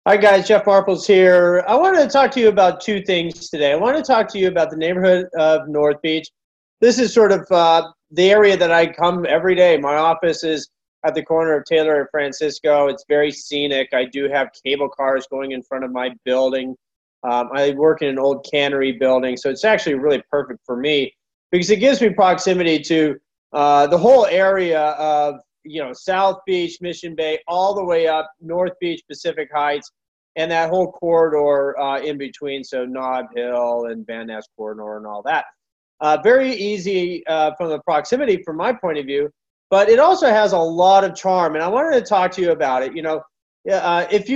Hi guys, Jeff Marples here. I wanted to talk to you about two things today. I want to talk to you about the neighborhood of North Beach. This is sort of the area that I come every day. My office is at the corner of Taylor and Francisco. It's very scenic. I do have cable cars going in front of my building. I work in an old cannery building, so it's actually really perfect for me because it gives me proximity to the whole area of South Beach, Mission Bay, all the way up North Beach, Pacific Heights, and that whole corridor in between, so Nob Hill and Van Ness corridor and all that. Very easy from the proximity from my point of view, but it also has a lot of charm, and I wanted to talk to you about it. If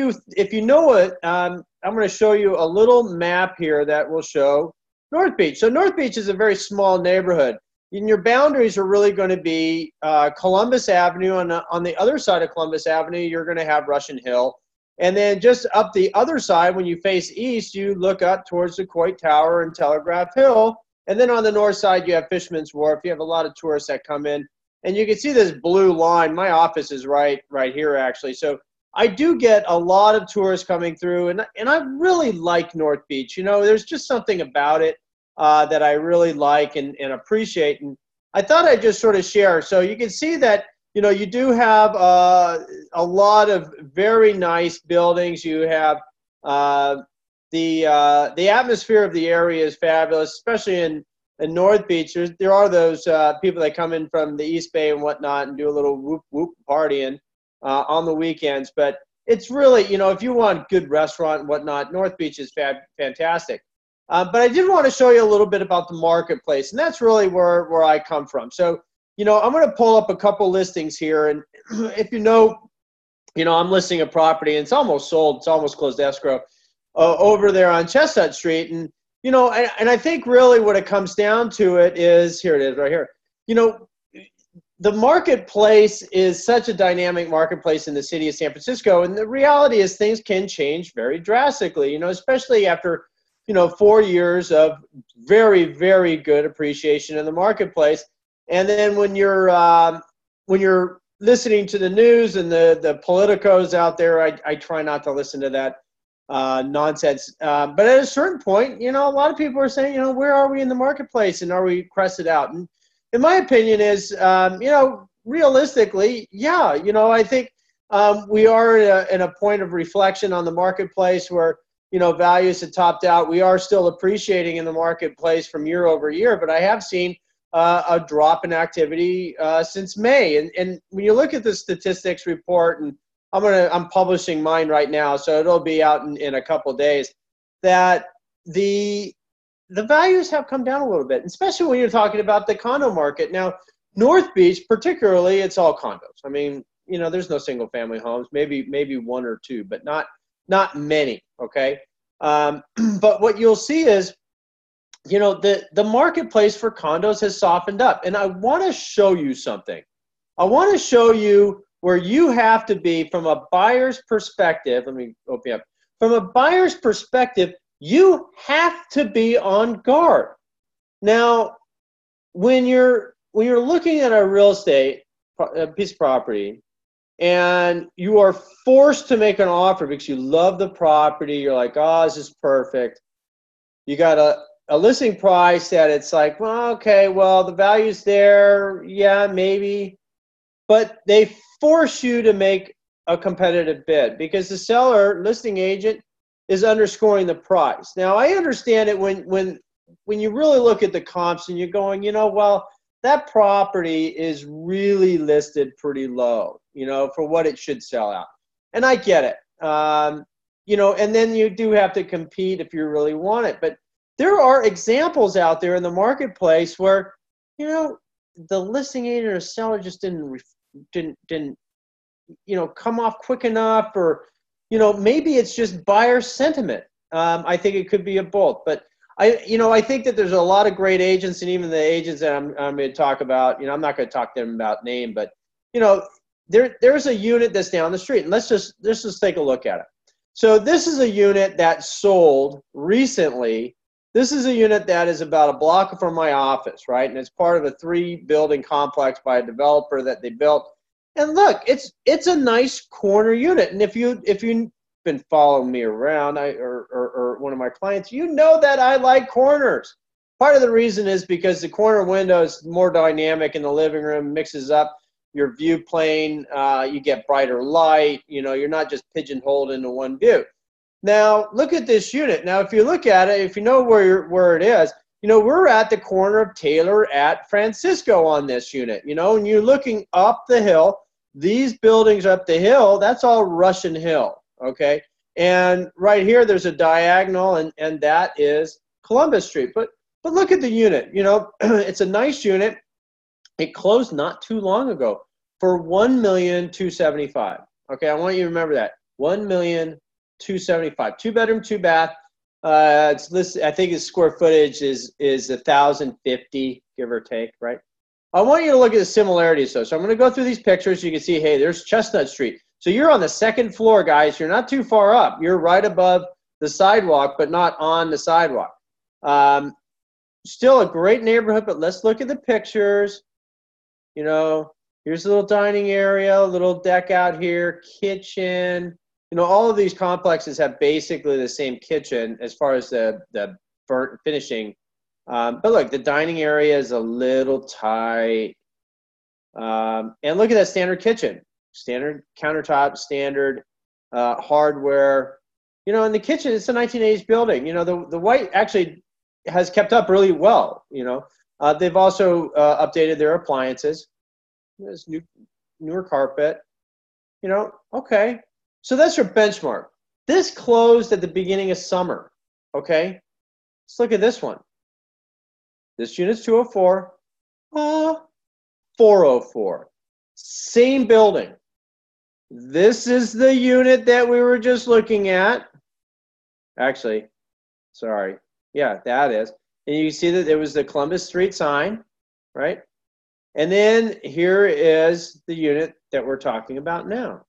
you know it, I'm going to show you a little map here that will show North Beach. So North Beach is a very small neighborhood. And your boundaries are really going to be Columbus Avenue. On the other side of Columbus Avenue, you're going to have Russian Hill. And then just up the other side, when you face east, you look up towards the Coit Tower and Telegraph Hill. And then on the north side, you have Fisherman's Wharf. You have a lot of tourists that come in. And you can see this blue line. My office is right here, actually. So I do get a lot of tourists coming through. And I really like North Beach. There's just something about it that I really like and appreciate. And I thought I'd just sort of share. So you can see that, you do have a lot of very nice buildings. You have the atmosphere of the area is fabulous, especially in North Beach. There are those people that come in from the East Bay and whatnot and do a little whoop whoop partying on the weekends. But it's really, if you want good restaurant and whatnot, North Beach is fantastic. But I did want to show you a little bit about the marketplace, and that's really where I come from. So, I'm going to pull up a couple listings here, and if I'm listing a property, and it's almost sold, it's almost closed escrow, over there on Chestnut Street, and I think really what it comes down to is, here it is right here. The marketplace is such a dynamic marketplace in the city of San Francisco, and the reality is things can change very drastically, especially after 4 years of very, very good appreciation in the marketplace. And then when you're listening to the news and the politicos out there, I try not to listen to that nonsense. But at a certain point, a lot of people are saying, where are we in the marketplace and are we crested out? And in my opinion is, realistically, yeah, I think we are in a point of reflection on the marketplace where values have topped out. We are still appreciating in the marketplace from year over year, but I have seen a drop in activity since May. And when you look at the statistics report, and I'm publishing mine right now, so it'll be out in a couple of days, that the values have come down a little bit, especially when you're talking about the condo market. Now, North Beach, particularly, it's all condos. I mean, there's no single family homes, maybe one or two, but not many, okay? But what you'll see is, the marketplace for condos has softened up. And I want to show you something. I want to show you where you have to be from a buyer's perspective. Let me open up. From a buyer's perspective, you have to be on guard. Now, when you're looking at a real estate piece of property, and you are forced to make an offer because you love the property, you're like, oh, this is perfect. You got a listing price that it's like, well, okay, well, the value's there, yeah, maybe. But they force you to make a competitive bid because the seller, listing agent, is underscoring the price. Now, I understand it when you really look at the comps and you're going, well, that property is really listed pretty low, for what it should sell out. And I get it. And then you do have to compete if you really want it. But there are examples out there in the marketplace where, the listing agent or seller just didn't come off quick enough, or, maybe it's just buyer sentiment. I think it could be a both. But I think that there's a lot of great agents, and even the agents that I'm going to talk about, I'm not going to talk to them about name, but, there's a unit that's down the street, and let's just take a look at it. So this is a unit that sold recently. This is a unit that is about a block from my office, right? And it's part of a 3-building complex by a developer that they built. And look, it's a nice corner unit. And if you been following me around, or one of my clients, you know that I like corners. Part of the reason is because the corner window is more dynamic in the living room, mixes up your view plane. You get brighter light. You know, you're not just pigeonholed into one view. Now, look at this unit. Now, if you look at it, if you know where it is, you know, we're at the corner of Taylor at Francisco on this unit, you know, and you're looking up the hill. These buildings up the hill, that's all Russian Hill, okay? And right here, there's a diagonal, and that is Columbus Street. But look at the unit, you know, it's a nice unit. It closed not too long ago for $1,275,000. Okay, I want you to remember that. $1,275,000. 2-bedroom, 2-bath. It's listed, I think its square footage is 1,050, give or take, right? I want you to look at the similarities though. So I'm going to go through these pictures. You can see, hey, there's Chestnut Street. So you're on the second floor, guys. You're not too far up. You're right above the sidewalk, but not on the sidewalk. Still a great neighborhood, but let's look at the pictures. You know, here's a little dining area, a little deck out here, kitchen. You know, all of these complexes have basically the same kitchen as far as the finishing. But look, the dining area is a little tight. And look at that standard kitchen. Standard countertop, standard hardware. You know, in the kitchen, it's a 1980s building. You know, the white actually has kept up really well, you know. They've also updated their appliances. There's newer carpet. You know, okay. So that's your benchmark. This closed at the beginning of summer, okay? Let's look at this one. This unit's 204, 404. Same building. This is the unit that we were just looking at. Actually, sorry. Yeah, that is. And you can see that there was the Columbus Street sign, right? And then here is the unit that we're talking about now.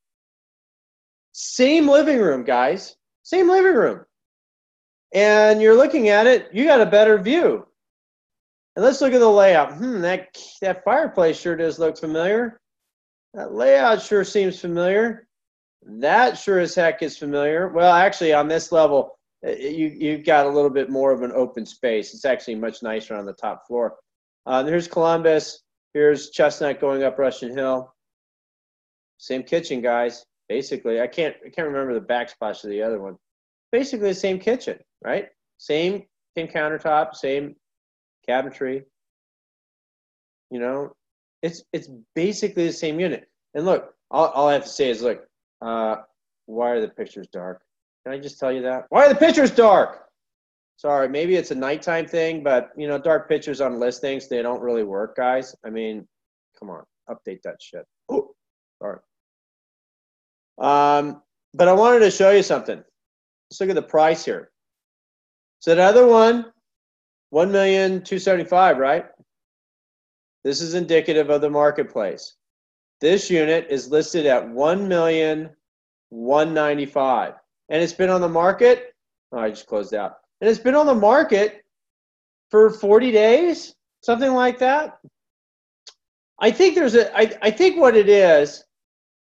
Same living room, guys. Same living room. And you're looking at it, you got a better view. And let's look at the layout. That fireplace sure does look familiar. That layout sure seems familiar. That sure as heck is familiar. Well, actually, on this level, you've got a little bit more of an open space. It's actually much nicer on the top floor. Here's Columbus. Here's Chestnut going up Russian Hill. Same kitchen, guys. Basically, I can't remember the backsplash of the other one. Basically, the same kitchen, right? Same countertop, same cabinetry. You know, it's basically the same unit. And look, all I have to say is, look, why are the pictures dark? Can I just tell you that? Why are the pictures dark? Sorry, maybe it's a nighttime thing, but you know, dark pictures on listings, they don't really work, guys. I mean, come on, update that shit. Oh, sorry. But I wanted to show you something. Let's look at the price here. So the other one, $1,275,000, right? This is indicative of the marketplace. This unit is listed at $1,195,000, and it's been on the market. Oh, I just closed out. And it's been on the market for 40 days, something like that. I think I think what it is,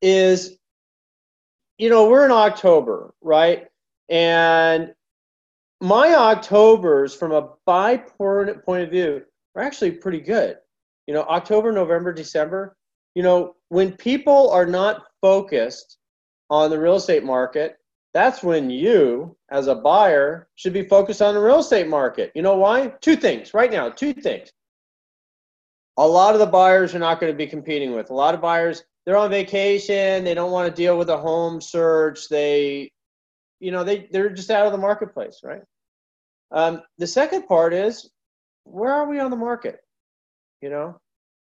you know, we're in October, right? And my Octobers, from a buy point of view, are actually pretty good. You know, October, November, December, you know, when people are not focused on the real estate market, that's when you, as a buyer, should be focused on the real estate market. You know why? Two things right now, two things. A lot of the buyers are not going to be competing with. A lot of buyers, they're on vacation. They don't want to deal with a home search. They're just out of the marketplace, right? The second part is, where are we on the market? You know,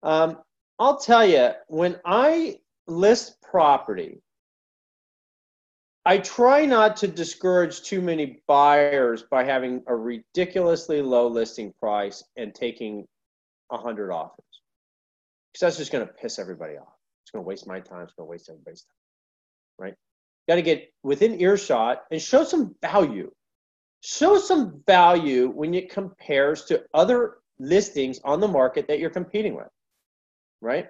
I'll tell you, when I list property, I try not to discourage too many buyers by having a ridiculously low listing price and taking 100 offers, because that's just going to piss everybody off. It's going to waste my time. It's going to waste everybody's time, right? Got to get within earshot and show some value. Show some value when it compares to other listings on the market that you're competing with, right?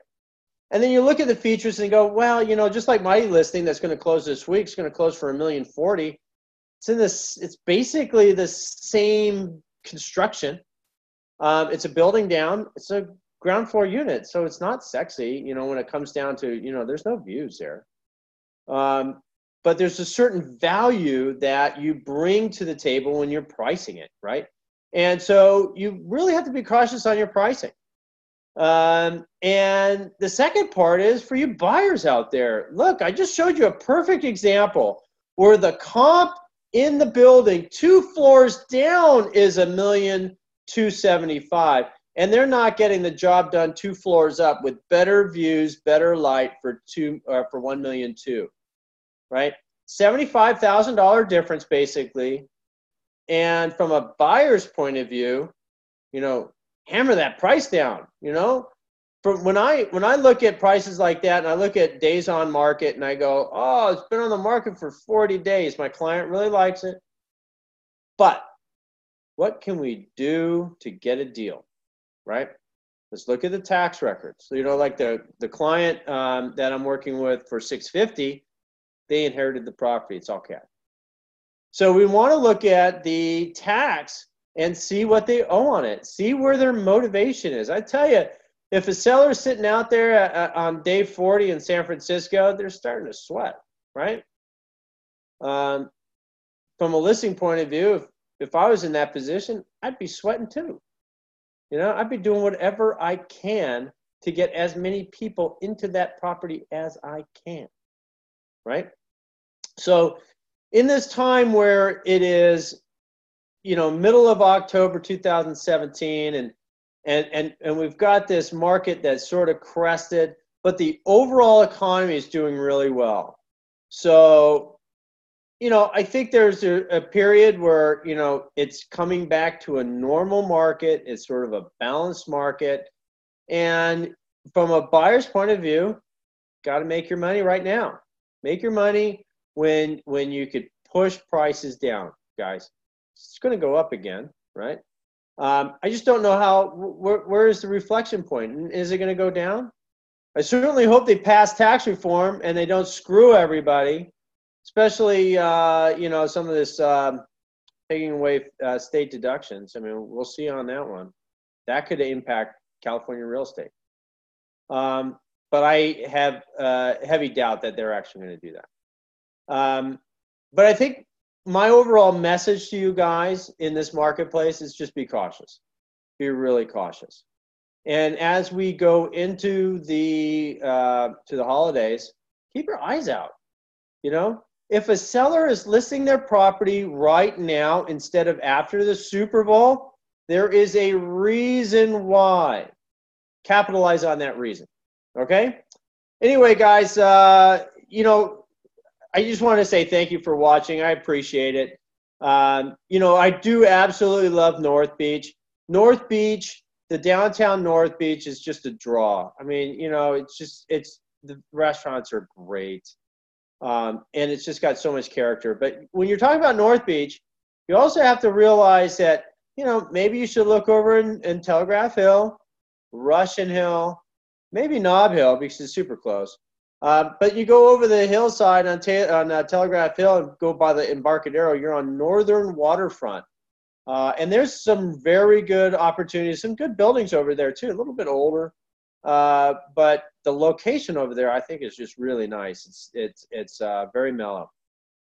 And then you look at the features and go, well, you know, just like my listing that's going to close this week, it's going to close for $1,040,000. It's basically the same construction. It's a building down. It's a ground floor unit, so it's not sexy, you know, when it comes down to, you know, there's no views there. But there's a certain value that you bring to the table when you're pricing it, right? And so you really have to be cautious on your pricing. And the second part is for you buyers out there. Look, I just showed you a perfect example where the comp in the building 2 floors down is $1,275,000, and they're not getting the job done 2 floors up with better views, better light for $1,200,000, right? $75,000 difference basically. And from a buyer's point of view, you know, hammer that price down, you know. From when I look at prices like that and I look at days on market and I go, oh, it's been on the market for 40 days. My client really likes it. But what can we do to get a deal, right? Let's look at the tax records. So, you know, like the client that I'm working with for $650,000, they inherited the property. It's all cash. So we want to look at the tax and see what they owe on it. See where their motivation is. I tell you, if a seller's sitting out there on day 40 in San Francisco, they're starting to sweat, right? From a listing point of view, if I was in that position, I'd be sweating too. You know, I'd be doing whatever I can to get as many people into that property as I can, right? So in this time where it is, you know, middle of October 2017, and we've got this market that's sort of crested, but the overall economy is doing really well. So, you know, I think there's a period where, you know, it's coming back to a normal market. It's sort of a balanced market. And from a buyer's point of view, got to make your money right now. Make your money when you could push prices down, guys. It's going to go up again, right? I just don't know where is the reflection point? Is it going to go down? I certainly hope they pass tax reform and they don't screw everybody, especially, you know, some of this taking away state deductions. I mean, we'll see on that one. That could impact California real estate. But I have heavy doubt that they're actually going to do that. But I think my overall message to you guys in this marketplace is just be cautious. Be really cautious. And as we go into the to the holidays, keep your eyes out. You know, if a seller is listing their property right now instead of after the Super Bowl, there is a reason why. Capitalize on that reason. Okay? Anyway, guys, you know, I just want to say thank you for watching. I appreciate it. You know, I do absolutely love North Beach. North Beach, the downtown North Beach is just a draw. I mean, you know, the restaurants are great. And it's just got so much character. But when you're talking about North Beach, you also have to realize that, you know, maybe you should look over in Telegraph Hill, Russian Hill, maybe Nob Hill because it's super close. But you go over the hillside on Telegraph Hill and go by the Embarcadero, you're on northern waterfront. And there's some very good opportunities, some good buildings over there too, a little bit older. But the location over there, I think, is just really nice. It's very mellow.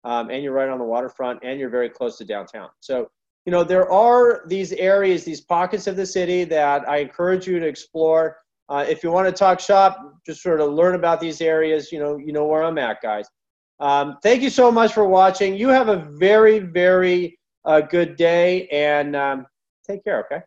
And you're right on the waterfront, and you're very close to downtown. So, you know, there are these areas, these pockets of the city that I encourage you to explore. If you want to talk shop, just sort of learn about these areas, you know where I'm at, guys. Thank you so much for watching. You have a very, very good day, and take care, okay?